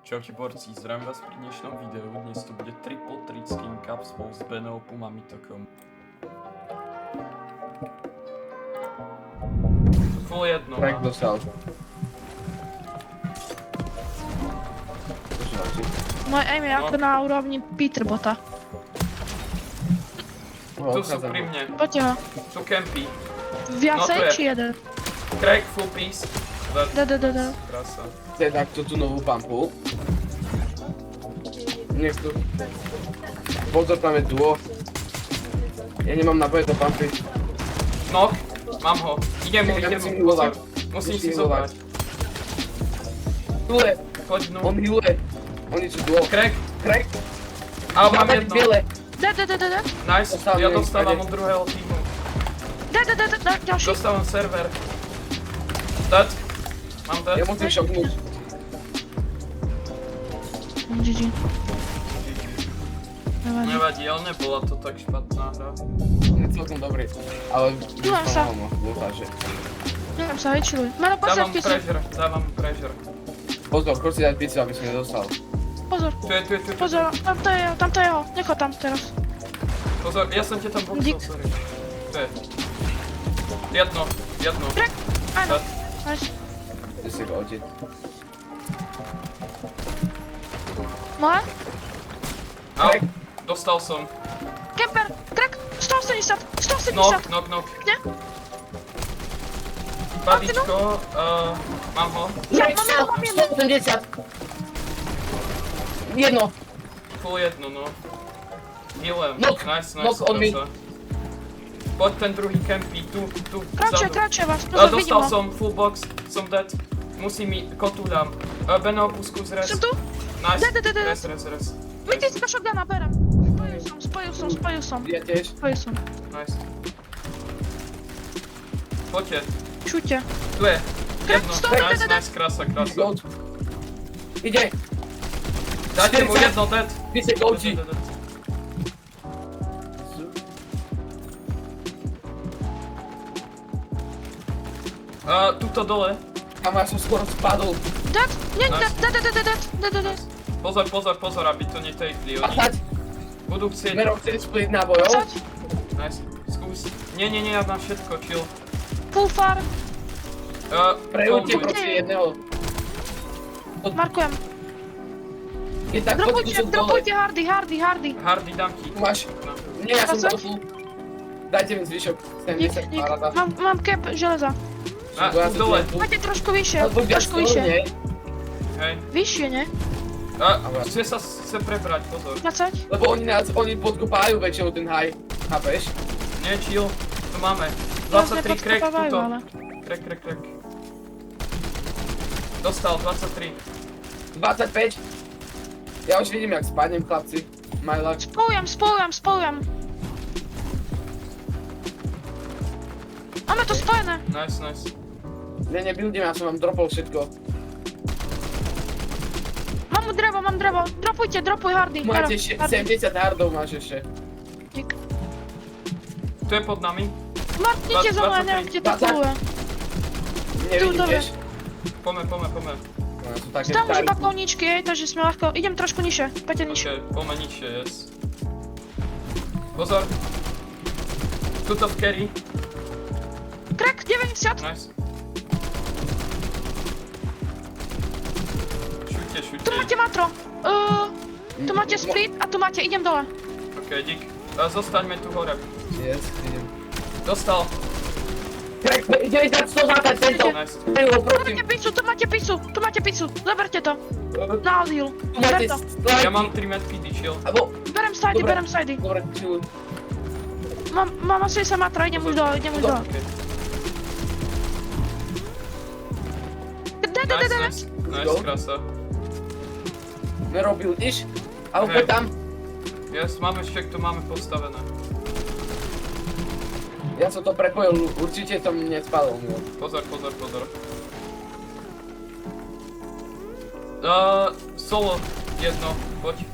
Čaute borci, zdravím vás pri dnešnom videu. Dnes to bude triple trick skin cup spolu s Benopom a Mitokom. Full jedno. Tak dostal. Môj aim je ako na úrovni Peterbota. Tu sú pri mne. Poďte ho. Tu campy. Viacej No, tu je. či jeden? Crack, full piece. Da. Krasa. Chcem takto tú novú pampu. Nech tu. Pozor, tam je duo. Ja nemám naboje do pampy. Knock. Mám ho. Idem ho. Musím si zobrať. Dule, Poď dnu. on healuje. Oni sú duo. Crack. Crack. A mám Máme jedno. biele. Da. Nice. Dostal Ja mi, dostávam ide. od druhého týmu. Da, ďalší. Dostávam server. Dead. Mám dead. Ja musím šoknúť. GG. Nevadí. Nevadí, ale nebola to tak špatná hra. Je celkom dobrý. Ale Dúfam sa. Dúfam, že. Neviem sa, vyčiluj. Meno Dávam postav mu pisu. pressure, dávam mu pressure. Pozor, choď si dať pizzu, aby som nedostal. Pozor. Tu je. Pozor, tam to je jeho. Nech ho tam teraz. Pozor, ja som ťa tam boxol, Dík. sorry. Tu je. Jedno. Crack. Áno. Dead. Nice. Ty si go odiť. Moje? Au, dostal som. Kemper. Crack. 180. 170. Knock. Ne? Badičko, mám ho. Ja mám jedno. 180. Jedno. Full jedno, no. Healem. Knock, Nice, on me. krasa. Poď ten druhý campy, tu, Kráčuje vás. Pozor, vidím dostal ho. som full box, som dead. Musím mi, kotu dám. Benop, skús res. Som tu? Nice, Dead. res. Mytická shotguna, berem. Spojil som. Ja tiež. Nice. Poďte, Šuťte. tu je. Jedno, Stop, nice, krása. Goat. Ide. Dajte mu 40. jedno dead. Ty si goatí. Dead. Tuto dole. Tam ja som skoro spadol. Dead? Nie, Nice. dead. Pozor, aby to netakli oni. 20. Budú chcieť. Mero chceli split nábojov. 20. Nice, skús. Nie, ja mám všetko, chill. Full far. Prejúďte Tombuj. prosím jedného. Markujem. Je tak poď kúsok dole. Dropujte hardy. Hardy, dám ti. Tu máš. No. Nie, ja som 20. doslu. Dajte mi zvyšok. Dík. 70 paráda. Mám cap železa. Tu dole. Poďte trošku vyššie. Alebo viac Trošku vyššie. nie? Hej. Vyššie, ne? Chce prebrať, pozor. 20. Lebo oni podkopávajú väčšinou ten high. Chápeš? Nie, chill. Tu máme. Nás 23 crack, nepodkopávajú, tuto. ale. Crack. Dostal 23. 25. Ja už vidím, jak spadnem, chlapci. My luck. Spojujem. Máme to spojené. Nice. Nebuildím, ja som vám dropol všetko. Mám drevo. Dropuj hardy. Máte Hardy. 70 hardov, máš ešte. Dík. Tu je pod nami. Marknite zo mňa, neviem, kde to 20. kuluje. Nevidím dobre. tiež. Pome. No, sú také Tam už staré. iba koníčky, takže sme ľahko. Idem trošku nižšie. Poďte nižšie. Ok, pome nižšie, yes. Pozor. Tuto v carry. Crack, 90. Nice. Šuťte. Tu máte matro. Tu máte split a tu máte, idem dole. Ok, dík. Zostaňme tu hore. Yes, idem. Dostal. Crack, ide dať 120 centov. Nice. Preho, prosím. Tu máte pizzu. Zaberte to. Na heal. Tu máte Berem to. slide. Ja mám 3 metky, chill. Abo, Berem sidy. dobre, chill. Mám asi sa matra, idem už dole. Ok. Nice, krása. Nerobil nič. A Hej. opäť tam. Yes, máme však to máme postavené. Ja som to prepojil, určite som nespadol. Pozor. Solo, jedno, poď.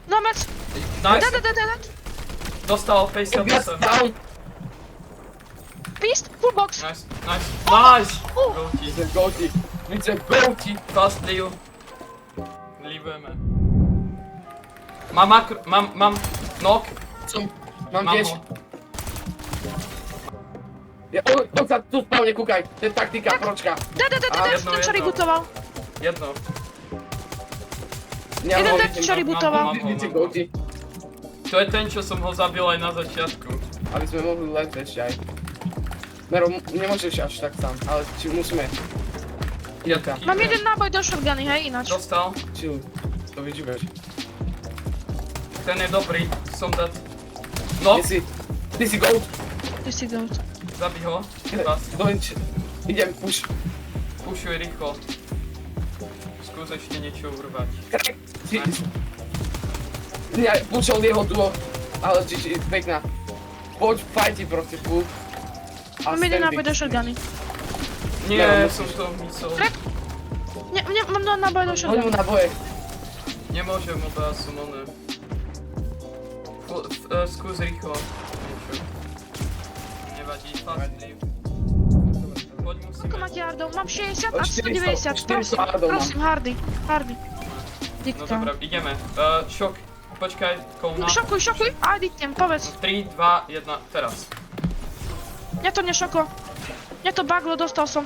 No mec. Nice, Dead. dostal Viac 58. down. Beast, full box. Nice. Goatee. My sme goatí. Fast deal. Potrebujeme. Mám knock. Mám Mám tiež. ho. On sa tu spavne, kúkaj. To je taktika, pročka. Daj, jedno, ten čo jedno. rebootoval. Jedno. Jeden dead čo rebootoval. Mám ho. To je ten, čo som ho zabil aj na začiatku. Aby sme mohli letieť ešte aj. Mero, nemôžeš až tak sám, ale či musíme. Jedka. Mám jeden náboj do shotguny, hej, ináč. Dostal. Chill. To vyživeš. Ten je dobrý. Som dead. No, Ty si goat. Ty si goat. zabij ho. Raz. Idem, push. Pušuj rýchlo. Skús ešte niečo urvať. Crack. Pušol jeho duo. Ale či pekná. Poď, fajti proste, full. Mám jeden náboj do shotguny. Nie, som to myslel. Crack. Mám náboj do Hoď mu shotguny. na boje. Nemôžem, lebo ja som oné. Skús rýchlo. Niečo. Nevadí, fast leave. Poď Koľko musíme. máte hardov? Mám 60 a 400, 190. 400 hardov mám. Prosím, hardy. No Dikta. dobré, ideme. Šok. Počkaj, kolna. Šokuj a idem, povedz. 3, 2, 1, teraz. Mňa to nešoklo. Mňa to baglo, dostal som.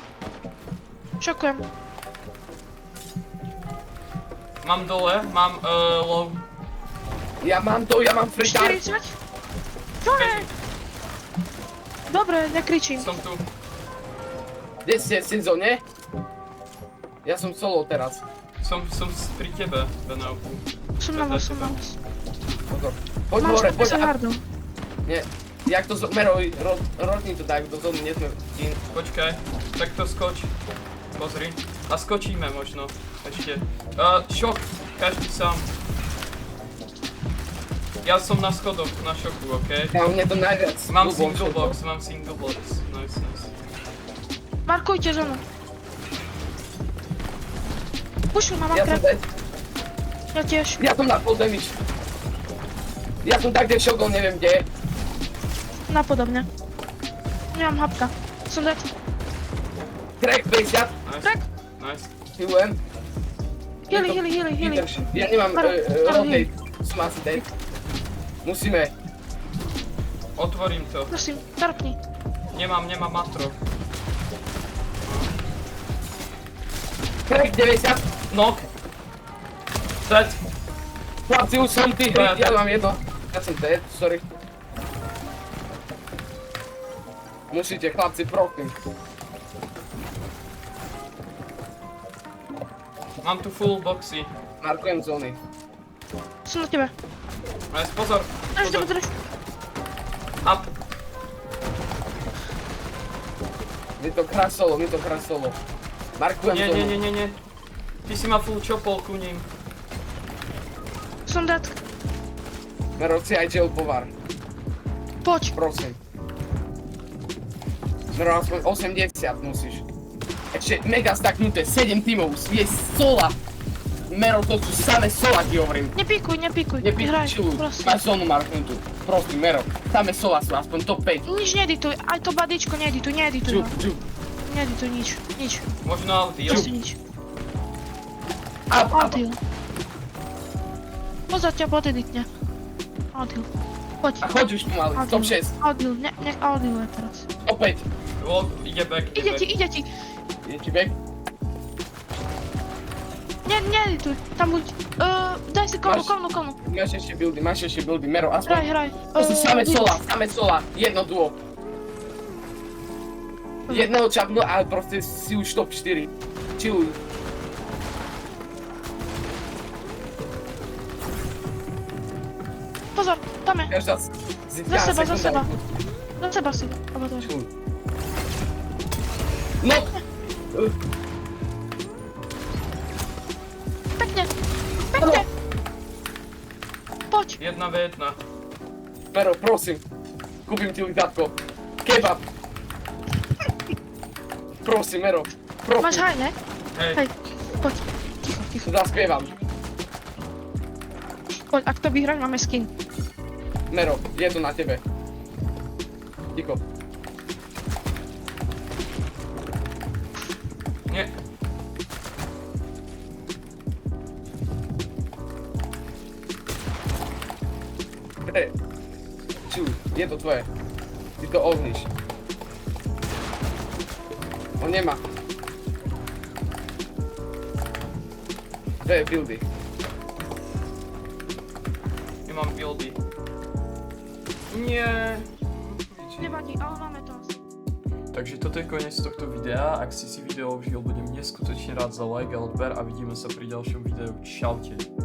Šokujem. Mám dole, mám low. Ja mám free time. 40. Čo je? Dobre, nekričím. Som tu. Kde ste, Sinzo, nie? Ja som solo teraz. Som pri tebe, Benauku. Som na vás, som na vás. Pozor. Poď Mám hore, poď. 40 hardov. Nie. Jak to Mero, rozní to tak, do zóny nie sme tín. Počkaj, tak to skoč. Pozri. A skočíme možno. Ešte. Šok, každý sám. Ja som na schodoch, na šoku, okej? Ja mne to najviac. Mám ľúbom, single čo to. box, mám single box. Nice. Markujte zónu. Pušuj ma Ja som makrát. dead. Ja tiež. Ja som na full damage. Ja som tak, kde šokol, neviem kde je. Napodobne. Nemám hapka. Som dead. Crack 50. Crack. Nice. Healujem. Healy. Ja nemám Maro, rotate. Som asi dead. Musíme. Otvorím to. Prosím, tarpni. Nemám matro. Crack 90. Knock. Dead. Chlapci, už som ty, ja mám jedno. Ja som dead, sorry. Musíte, chlapci, prosím. Mám tu full boxy. Markujem zóny. Som na tebe. Nice, pozor. Drž. Up. Mi to krasolo. Markujem zónu. Nie. Ty si ma full chopol ku ním. Som dead. Mero, si aj gel povar, Poď. prosím. Mero, aspoň 80 musíš. Ešte mega staknuté, 7 tímov, je sola. Mero, to sú same sola, ti hovorím. Nepíkuj. Nepíš, Hraj, čiluj, prosím. máš zónu marknutú. Prosím, Mero, same sola sú, aspoň top 5. Nič needituj, aj to badičko needituj. Čup. Needituj nič. Možno audio. Prosím nič. Up. Audio. Pozor ťa podeditne. Audio. Poď. A choď už pomaly, top 6, Audio, audio je teraz. top 5. Ide back. Ide ti. Je ti back? Needituj, tam buď. Daj si kolnu. Máš ešte buildy, Mero, aspoň. Hraj. To sú same sola, jedno duo. Jedného čapnú, ale proste si už top 4. Chilluj. Pozor, tam je. Každá Za seba. Za seba si. Chilluj. No! Pekne. Poď. 1v1. Mero, prosím. Kúpim ti lidátko. Kebab. Prosím, Mero. Máš Prosím. haj, ne? Hej. Hej. Poď. Ticho. Zaspievam. Poď, ak to vyhraň, máme skin. Mero, je to na tebe. Ticho. Nie. Čuj, je to tvoje. Ty to ohníš. On nemá. To je buildy. Nemám buildy. Nie. Nevadí, ale máme to asi. Takže toto je koniec tohto videa. Ak si video užil, budem neskutočne rád za like a odber a vidíme sa pri ďalšom videu. Čaute.